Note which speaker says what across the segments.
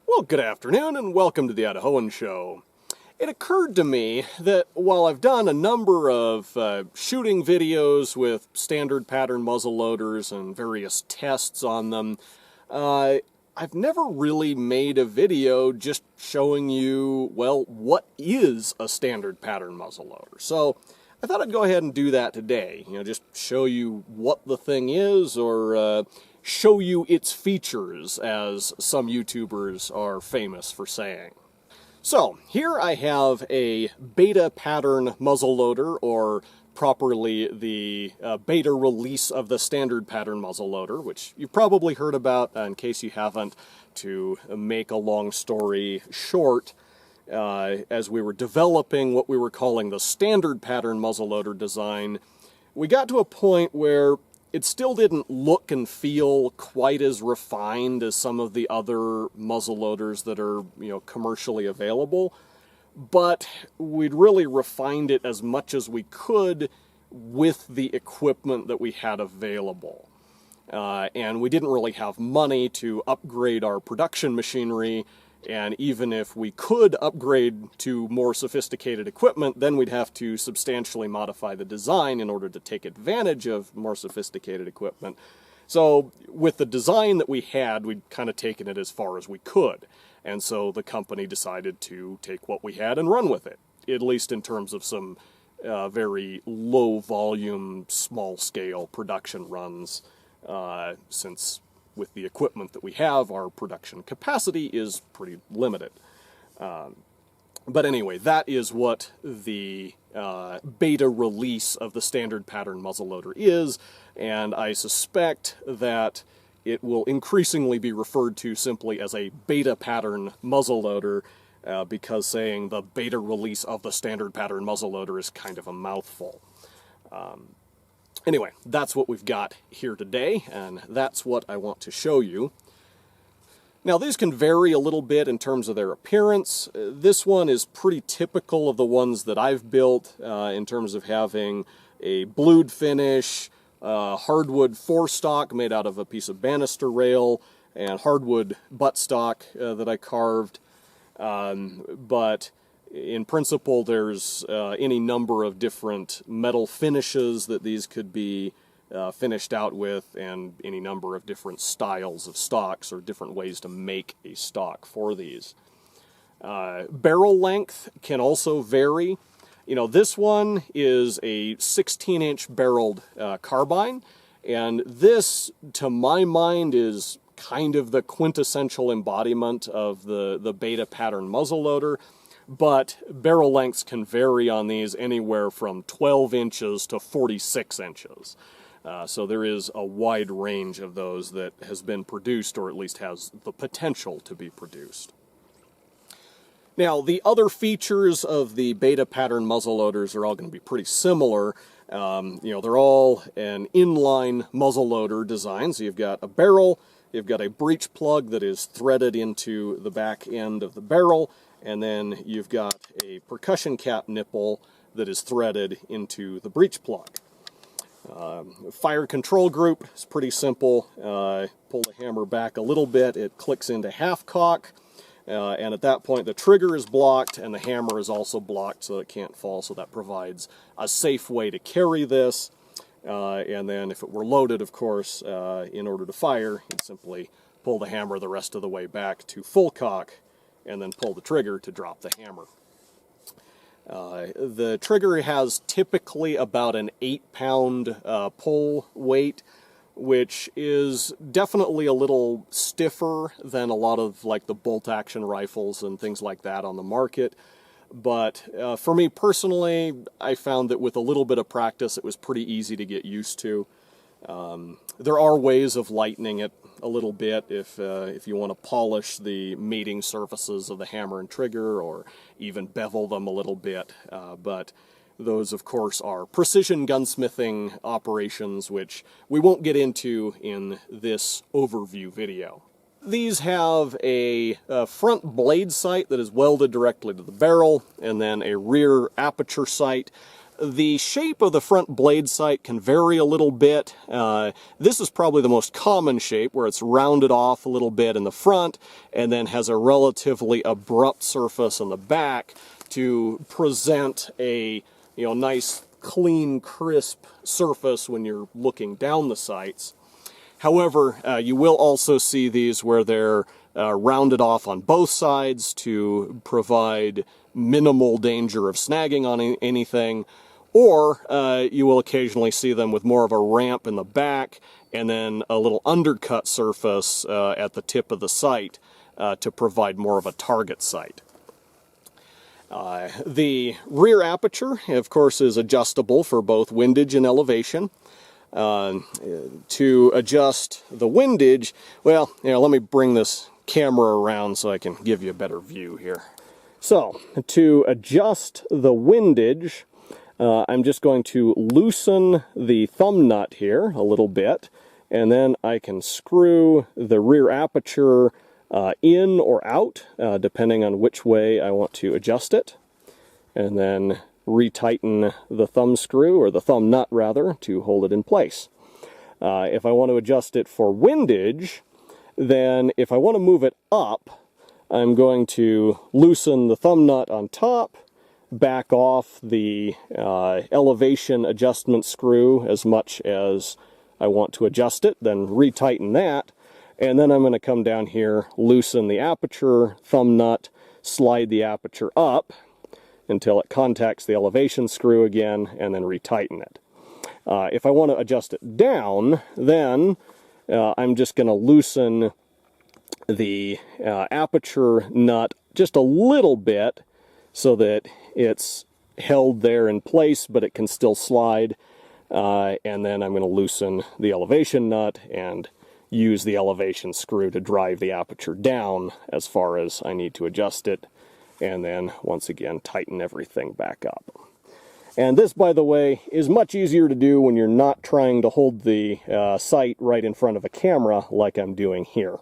Speaker 1: Well, good afternoon and welcome to the Idahoan Show. It occurred to me that while I've done a number of shooting videos with standard pattern muzzleloaders and various tests on them, I've never really made a video just showing you, well, what is a standard pattern muzzleloader. So I thought I'd go ahead and do that today. Just show you what the thing is, or show you its features, as some YouTubers are famous for saying. So, here I have a Beta-Pattern Muzzleloader, or properly the beta release of the standard pattern muzzleloader, which you've probably heard about. In case you haven't, to make a long story short, as we were developing what we were calling the standard pattern muzzleloader design, we got to a point where it still didn't look and feel quite as refined as some of the other muzzleloaders that are, commercially available, but we'd really refined it as much as we could with the equipment that we had available. And we didn't really have money to upgrade our production machinery, and even if we could upgrade to more sophisticated equipment, then we'd have to substantially modify the design in order to take advantage of more sophisticated equipment. So with the design that we had, we'd kind of taken it as far as we could. And so the company decided to take what we had and run with it, at least in terms of some very low volume, small scale production runs, since with the equipment that we have, our production capacity is pretty limited. But anyway, that is what the beta release of the standard pattern muzzleloader is, and I suspect that it will increasingly be referred to simply as a beta pattern muzzleloader, because saying the beta release of the standard pattern muzzleloader is kind of a mouthful. Anyway, that's what we've got here today, and that's what I want to show you. Now, these can vary a little bit in terms of their appearance. This one is pretty typical of the ones that I've built, in terms of having a blued finish, hardwood forestock made out of a piece of banister rail, and hardwood buttstock that I carved. But in principle, there's any number of different metal finishes that these could be finished out with, and any number of different styles of stocks or different ways to make a stock for these. Barrel length can also vary. This one is a 16-inch barreled carbine, and this, to my mind, is kind of the quintessential embodiment of the beta pattern muzzleloader. But barrel lengths can vary on these anywhere from 12 inches to 46 inches. So there is a wide range of those that has been produced, or at least has the potential to be produced. Now, the other features of the beta pattern muzzleloaders are all going to be pretty similar. They're all an inline muzzleloader design. So you've got a barrel, you've got a breech plug that is threaded into the back end of the barrel, and then you've got a percussion cap nipple that is threaded into the breech plug. Fire control group is pretty simple. Pull the hammer back a little bit, it clicks into half cock, and at that point the trigger is blocked and the hammer is also blocked so it can't fall, so that provides a safe way to carry this. And then if it were loaded, of course, in order to fire, you'd simply pull the hammer the rest of the way back to full cock, and then pull the trigger to drop the hammer. The trigger has typically about an 8-pound pull weight, which is definitely a little stiffer than a lot of the bolt-action rifles and things like that on the market. But for me personally, I found that with a little bit of practice, it was pretty easy to get used to. There are ways of lightening it a little bit if you want to polish the mating surfaces of the hammer and trigger, or even bevel them a little bit. But those, of course, are precision gunsmithing operations, which we won't get into in this overview video. These have a front blade sight that is welded directly to the barrel, and then a rear aperture sight. The shape of the front blade sight can vary a little bit. This is probably the most common shape, where it's rounded off a little bit in the front and then has a relatively abrupt surface on the back to present a nice, clean, crisp surface when you're looking down the sights. However, you will also see these where they're rounded off on both sides to provide minimal danger of snagging on anything, or you will occasionally see them with more of a ramp in the back and then a little undercut surface at the tip of the sight to provide more of a target sight. The rear aperture, of course, is adjustable for both windage and elevation. To adjust the windage, well, let me bring this camera around so I can give you a better view here. So, to adjust the windage, I'm just going to loosen the thumb nut here a little bit, and then I can screw the rear aperture in or out, depending on which way I want to adjust it, and then retighten the thumb screw, or the thumb nut rather, to hold it in place. If I want to adjust it for windage, then if I want to move it up, I'm going to loosen the thumb nut on top, back off the elevation adjustment screw as much as I want to adjust it, then retighten that, and then I'm going to come down here, loosen the aperture thumb nut, slide the aperture up until it contacts the elevation screw again, and then retighten it. If I want to adjust it down, then I'm just going to loosen the aperture nut just a little bit so that it's held there in place, but it can still slide. And then I'm going to loosen the elevation nut and use the elevation screw to drive the aperture down as far as I need to adjust it. And then, once again, tighten everything back up. And this, by the way, is much easier to do when you're not trying to hold the sight right in front of a camera like I'm doing here.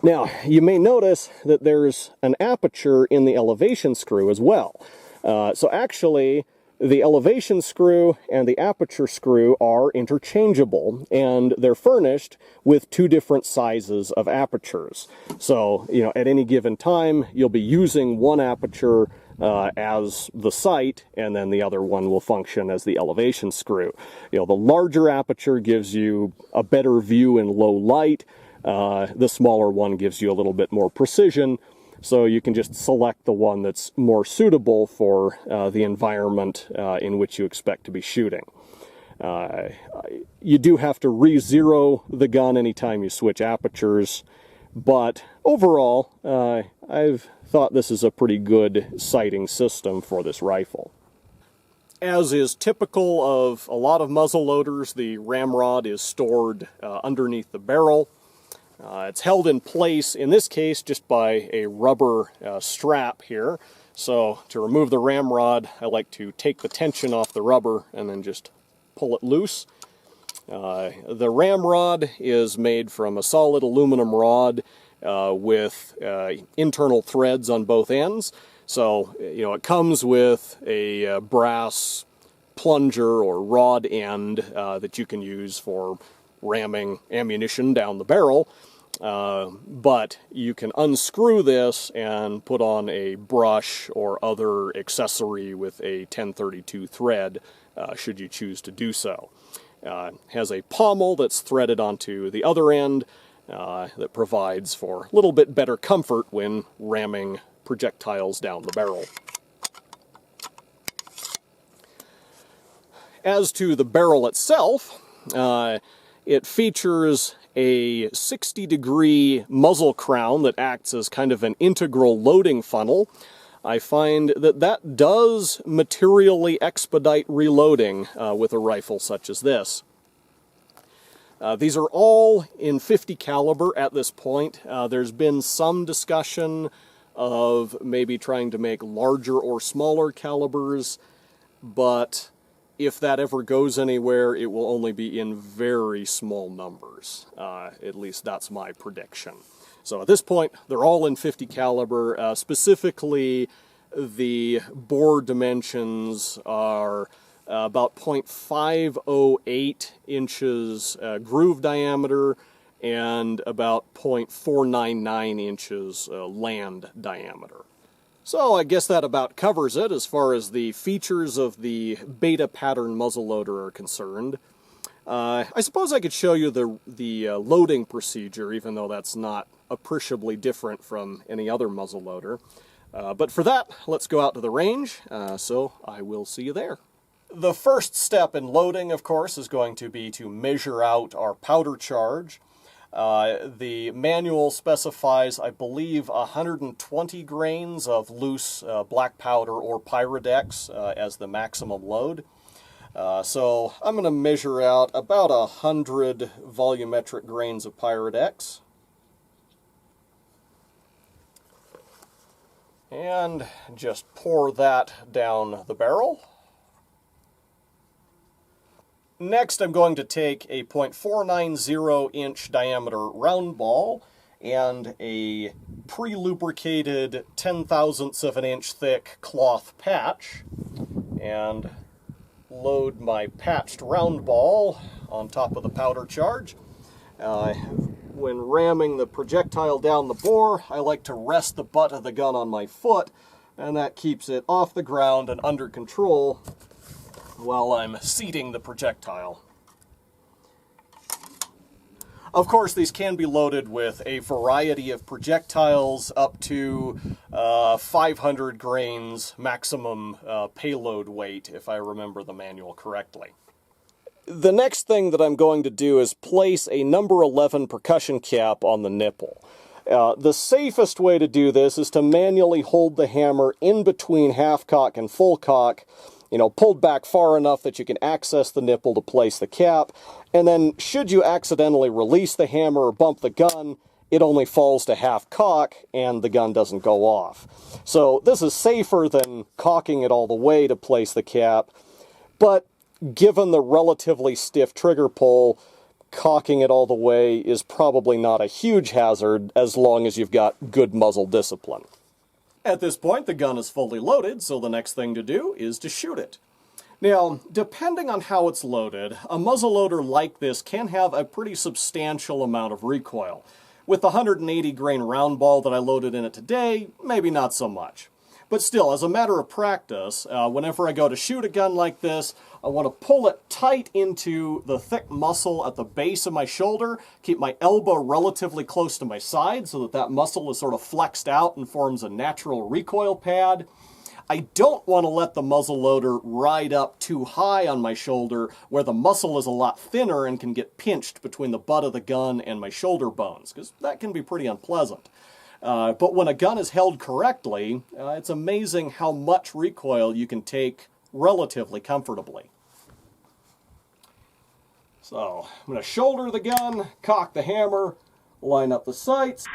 Speaker 1: Now, you may notice that there's an aperture in the elevation screw as well. So actually, the elevation screw and the aperture screw are interchangeable, and they're furnished with two different sizes of apertures. So, at any given time, you'll be using one aperture as the sight, and then the other one will function as the elevation screw. The larger aperture gives you a better view in low light. The smaller one gives you a little bit more precision. So you can just select the one that's more suitable for the environment in which you expect to be shooting. You do have to re-zero the gun anytime you switch apertures, but overall, I've thought this is a pretty good sighting system for this rifle. As is typical of a lot of muzzle loaders, the ramrod is stored underneath the barrel. It's held in place, in this case, just by a rubber strap here. So to remove the ramrod, I like to take the tension off the rubber and then just pull it loose. The ramrod is made from a solid aluminum rod with internal threads on both ends. So, it comes with a brass plunger or rod end that you can use for ramming ammunition down the barrel. But you can unscrew this and put on a brush or other accessory with a 1032 thread, should you choose to do so. Has a pommel that's threaded onto the other end that provides for a little bit better comfort when ramming projectiles down the barrel. As to the barrel itself, it features a 60-degree muzzle crown that acts as kind of an integral loading funnel. I find that does materially expedite reloading with a rifle such as this. These are all in .50 caliber at this point. There's been some discussion of maybe trying to make larger or smaller calibers, but if that ever goes anywhere, it will only be in very small numbers. At least that's my prediction. So at this point, they're all in .50 caliber. Specifically, the bore dimensions are about 0.508 inches groove diameter and about 0.499 inches land diameter. So I guess that about covers it as far as the features of the Beta-Pattern Muzzleloader are concerned. I suppose I could show you the loading procedure, even though that's not appreciably different from any other muzzleloader. But for that, let's go out to the range, so I will see you there. The first step in loading, of course, is going to be to measure out our powder charge. The manual specifies, I believe, 120 grains of loose black powder or Pyrodex as the maximum load. So I'm going to measure out about 100 volumetric grains of Pyrodex. And just pour that down the barrel. Next, I'm going to take a 0.490 inch diameter round ball and a pre-lubricated 0.010 of an inch thick cloth patch and load my patched round ball on top of the powder charge. When ramming the projectile down the bore, I like to rest the butt of the gun on my foot, and that keeps it off the ground and under control while I'm seating the projectile. Of course, these can be loaded with a variety of projectiles up to 500 grains maximum payload weight, if I remember the manual correctly. The next thing that I'm going to do is place a number 11 percussion cap on the nipple. The safest way to do this is to manually hold the hammer in between half cock and full cock, pulled back far enough that you can access the nipple to place the cap, and then should you accidentally release the hammer or bump the gun, it only falls to half cock and the gun doesn't go off. So this is safer than cocking it all the way to place the cap, but given the relatively stiff trigger pull, cocking it all the way is probably not a huge hazard as long as you've got good muzzle discipline. At this point, the gun is fully loaded, so the next thing to do is to shoot it. Now, depending on how it's loaded, a muzzleloader like this can have a pretty substantial amount of recoil. With the 180 grain round ball that I loaded in it today, maybe not so much. But still, as a matter of practice, whenever I go to shoot a gun like this, I want to pull it tight into the thick muscle at the base of my shoulder, keep my elbow relatively close to my side so that that muscle is sort of flexed out and forms a natural recoil pad. I don't want to let the muzzleloader ride up too high on my shoulder where the muscle is a lot thinner and can get pinched between the butt of the gun and my shoulder bones, because that can be pretty unpleasant. But when a gun is held correctly, it's amazing how much recoil you can take relatively comfortably. So, I'm going to shoulder the gun, cock the hammer, line up the sights,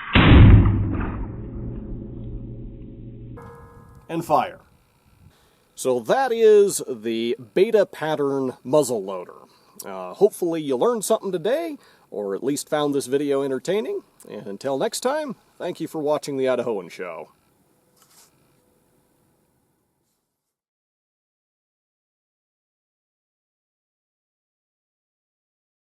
Speaker 1: and fire. So that is the Beta-Pattern Muzzleloader. Hopefully you learned something today, or at least found this video entertaining. And until next time, thank you for watching the Idahoan Show.